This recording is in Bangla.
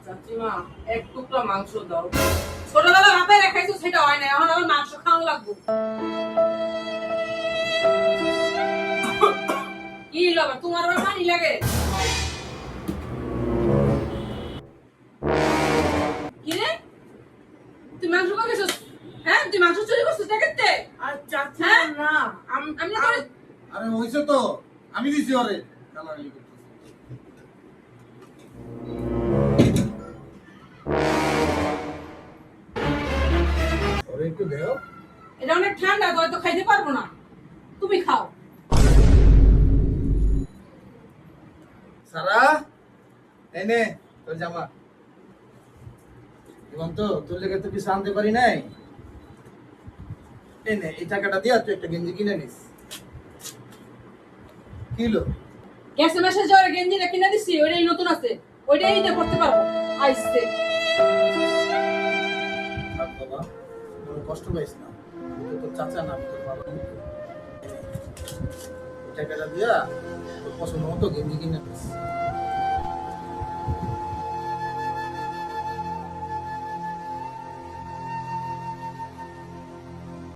চাচিমা এক টুকরা মাংস দাও। ছোটবেলা ভাবে রেখাইছো সেটা হয় না, এখন আমার মাংস খাওয়া লাগবে। কি লাগবে তোমার? আবার পানি লাগে? কি রে, তুই মাংস কবে গেছিস? হ্যাঁ, তুই মাংস চুরি করছিস দেখতে? আর চাচি হ্যাঁ? না আমি না করে। আরে হইছে তো, আমি দিছি ওরে গালাগালি করতেছে। ওরে একটু দেও। এটা অনেক ঠান্ডা, তো হয়তো খাইতে পারবো না, তুমি খাও। সারা এনে তোর জামা। এবং তো তোর লেগে তো কিছু আনতে পারি নাই, এনে এই টাকাটা দিয়া তুই একটা গেঞ্জি কিনে নিস। কিলো গ্যাসে মেশে যাওয়ার গেঞ্জিটা কিনে দিছি, ওইটাই নতুন আছে, ওইটাই ঈদে পড়তে পারবো। আইসে থাক বাবা, কোনো কষ্ট পাইস না, আমি তো তোর চাচা না, আমি তোর বাবা। এই টাকাটা দিয়া তোর পছন্দ মতো গেঞ্জি কিনে নিস।